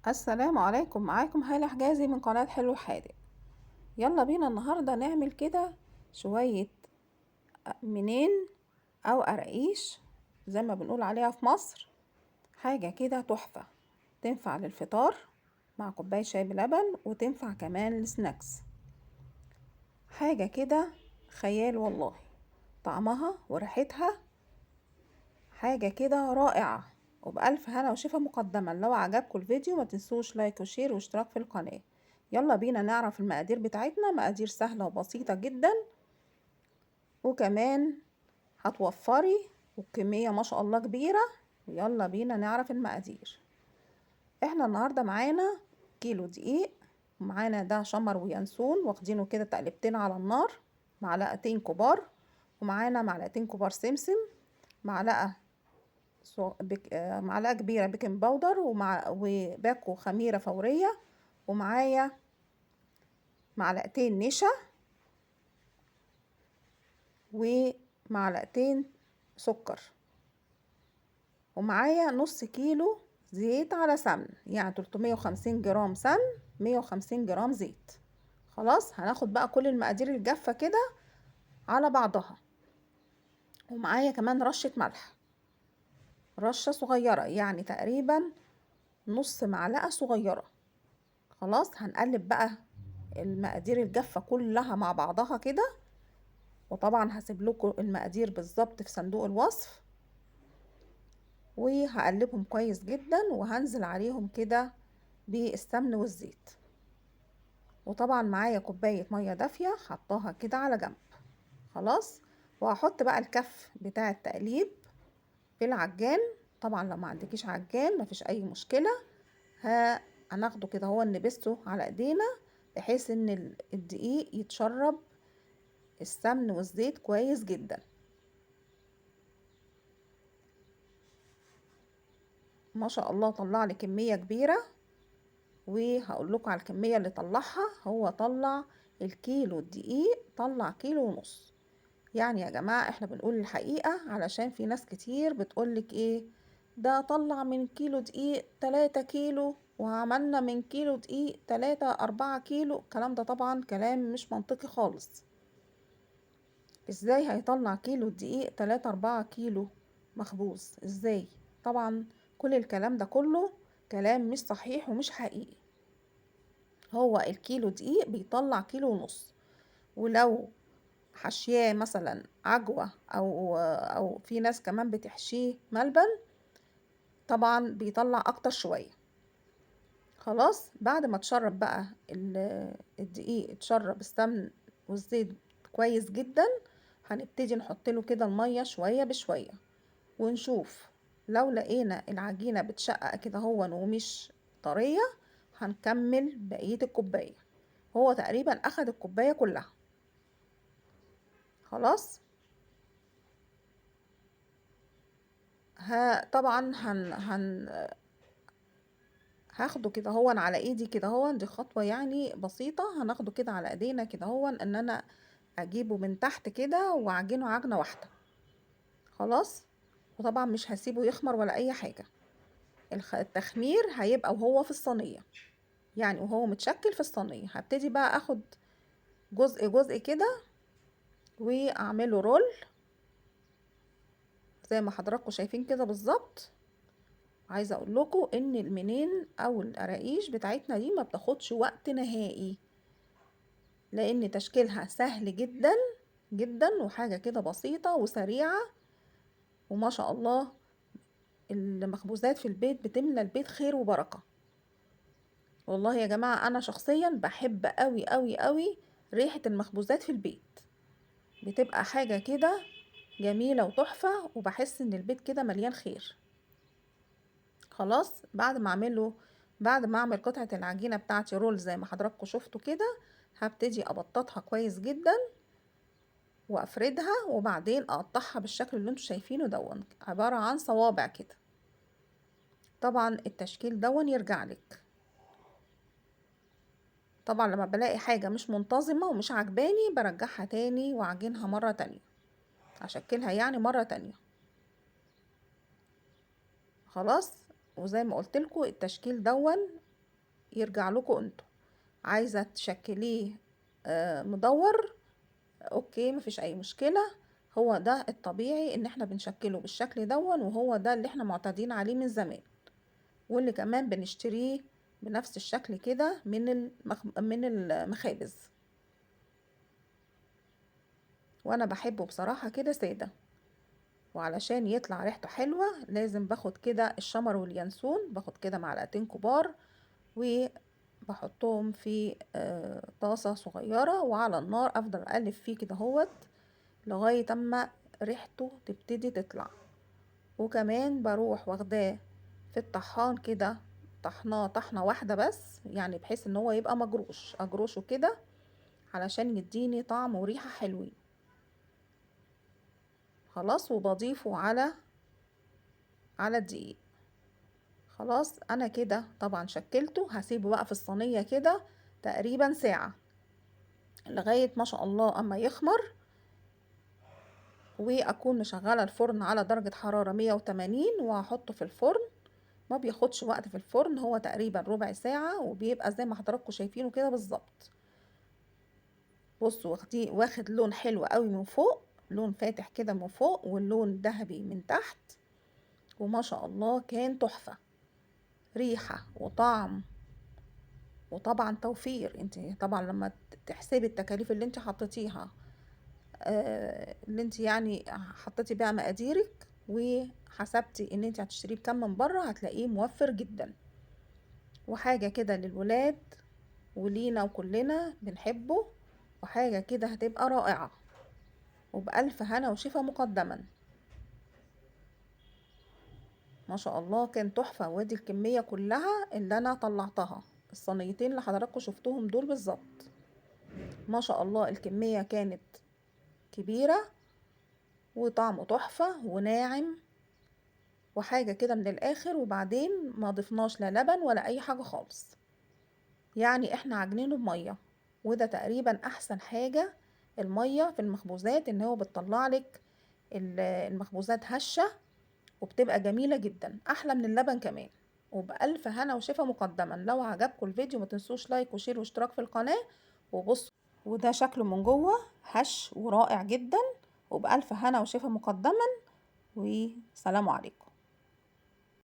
السلام عليكم، معاكم هالة حجازي من قناة حلو حادق. يلا بينا النهاردة نعمل كده شوية منين او قراقيش زي ما بنقول عليها في مصر. حاجة كده تحفة، تنفع للفطار مع كوباية شاي بلبن، وتنفع كمان لسناكس. حاجة كده خيال والله، طعمها وريحتها حاجة كده رائعة، وبألف هنا وشفا مقدما. لو عجبكم الفيديو ما تنسوش لايك وشير واشتراك في القناة. يلا بينا نعرف المقادير بتاعتنا. مقادير سهلة وبسيطة جدا، وكمان هتوفري، والكمية ما شاء الله كبيرة. ويلا بينا نعرف المقادير. احنا النهاردة معانا كيلو دقيق، ومعانا ده شمر وينسون واخدينه كده تقلبتين على النار، معلقتين كبار، ومعانا معلقتين كبار سمسم، معلقة معلقة كبيرة بيكنج باودر، وباكو خميرة فورية، ومعايا معلقتين نشا، ومعلقتين سكر، ومعايا نص كيلو زيت على سمن، يعني 350 جرام سمن، 150 جرام زيت. خلاص، هناخد بقى كل المقادير الجافة كده على بعضها. ومعايا كمان رشة ملح، رشة صغيرة، يعني تقريبا نص معلقة صغيرة. خلاص، هنقلب بقى المقادير الجافة كلها مع بعضها كده، وطبعا هسيب لكم المقادير بالظبط في صندوق الوصف. وهقلبهم كويس جدا، وهنزل عليهم كده بالسمن والزيت. وطبعا معايا كوباية مية دافية حطاها كده على جنب. خلاص، وهحط بقى الكف بتاع التقليب في العجان. طبعا لو ما عندكيش عجان مفيش اي مشكلة، هناخده كده هو نبسته على ايدينا، بحيث ان الدقيق يتشرب السمن والزيت كويس جدا. ما شاء الله طلع لي كمية كبيرة، وهقول لكم على الكمية اللي طلعها. هو طلع الكيلو الدقيق طلع كيلو ونص. يعني يا جماعة احنا بنقول الحقيقة، علشان في ناس كتير بتقولك ايه ده طلع من كيلو دقيق 3 كيلو، وعملنا من كيلو دقيق 3 4 كيلو. الكلام ده طبعا كلام مش منطقي خالص. ازاي هيطلع كيلو دقيق 3 4 كيلو مخبوز؟ ازاي؟ طبعا كل الكلام ده كله كلام مش صحيح ومش حقيقي. هو الكيلو دقيق بيطلع كيلو ونص، ولو حشياه مثلا عجوة او في ناس كمان بتحشيه ملبن، طبعا بيطلع اكتر شوية. خلاص، بعد ما تشرب بقى الدقيق تشرب السمن والزيت كويس جدا، هنبتدي نحط له كده المية شوية بشوية، ونشوف لو لقينا العجينة بتشقق كده هو ومش طرية، هنكمل بقية الكوباية. هو تقريبا اخد الكوباية كلها. خلاص، طبعا هاخده كده هو على ايدي كده هو، دي خطوة يعني بسيطة. هناخده كده على ايدينا كده هو، ان انا اجيبه من تحت كده واعجنه عجنة واحدة. خلاص، وطبعا مش هسيبه يخمر ولا اي حاجة. التخمير هيبقى وهو في الصينية، يعني وهو متشكل في الصينية. هبتدي بقى اخد جزء جزء كده واعمله رول زي ما حضراتكم شايفين كده بالظبط. عايزه اقول لكم ان المنين او القراقيش بتاعتنا دي ما بتاخدش وقت نهائي، لان تشكيلها سهل جدا جدا، وحاجه كده بسيطه وسريعه. وما شاء الله المخبوزات في البيت بتملى البيت خير وبركه. والله يا جماعه انا شخصيا بحب قوي قوي قوي ريحه المخبوزات في البيت، بتبقى حاجه كده جميله وتحفه، وبحس ان البيت كده مليان خير. خلاص، بعد ما اعمل قطعة العجينة بتاعتي رول زي ما حضراتكم شفتوا كده، هبتدي ابططها كويس جدا وافردها، وبعدين اقطعها بالشكل اللي انتوا شايفينه دون، عبارة عن صوابع كده. طبعا التشكيل دون يرجع لك. طبعا لما بلاقي حاجة مش منتظمة ومش عجباني برجعها تاني واعجنها مرة تانية، اشكلها يعني مرة تانية. خلاص، وزي ما قلت لكم التشكيل دون يرجع لكم انتوا. عايزة تشكليه مدور، اوكي مفيش اي مشكلة. هو ده الطبيعي ان احنا بنشكله بالشكل دون، وهو ده اللي احنا معتادين عليه من زمان، واللي كمان بنشتريه بنفس الشكل كده من المخابز. وانا بحبه بصراحة كده سادة، وعلشان يطلع ريحته حلوة لازم باخد كده الشمر واليانسون، باخد كده معلقتين كبار وبحطهم في طاسة صغيرة، وعلى النار افضل اقلب فيه كده هوت لغاية اما ريحته تبتدي تطلع. وكمان بروح واخداه في الطحان كده، طحناه طحنة واحدة بس، يعني بحيث ان هو يبقى مجروش، اجروشه كده علشان يديني طعم وريحة حلوين. خلاص، وبضيفه على الدقيق. خلاص انا كده طبعا شكلته، هسيبه بقى في الصينية كده تقريبا ساعة لغاية ما شاء الله اما يخمر، واكون مشغلة الفرن على درجة حرارة 180 وهحطه في الفرن. ما بياخدش وقت في الفرن، هو تقريبا ربع ساعة وبيبقى زي ما حضراتكم شايفينه كده بالظبط. بصوا واخد لون حلو قوي من فوق، لون فاتح كده من فوق واللون ذهبي من تحت، وما شاء الله كان تحفة، ريحة وطعم وطبعا توفير. انت طبعا لما تحسبي التكاليف اللي انت حطيتيها، اللي انت يعني حطيتي بقى مقاديرك وحسبتي ان انت هتشتريه بكام من بره، هتلاقيه موفر جدا، وحاجة كده للولاد ولينا وكلنا بنحبه، وحاجة كده هتبقى رائعة، وبألف هنا وشفا مقدما. ما شاء الله كان تحفة، وادي الكمية كلها اللي انا طلعتها، الصينيتين اللي حضراتكم شفتوهم دول بالظبط. ما شاء الله الكمية كانت كبيرة، وطعمه تحفة وناعم وحاجة كده من الاخر. وبعدين ما ضفناش لا لبن ولا اي حاجة خالص، يعني احنا عجنينه بمية، وده تقريبا احسن حاجة. المية في المخبوزات ان هو بتطلع لك المخبوزات هشة، وبتبقى جميلة جدا، احلى من اللبن كمان. وبألف هنا وشفا مقدما. لو عجبكم الفيديو ما تنسوش لايك وشير واشتراك في القناة. وبصوا، وده شكله من جوه هش ورائع جدا، وبألف هنا وشفا مقدما، وسلام عليكم.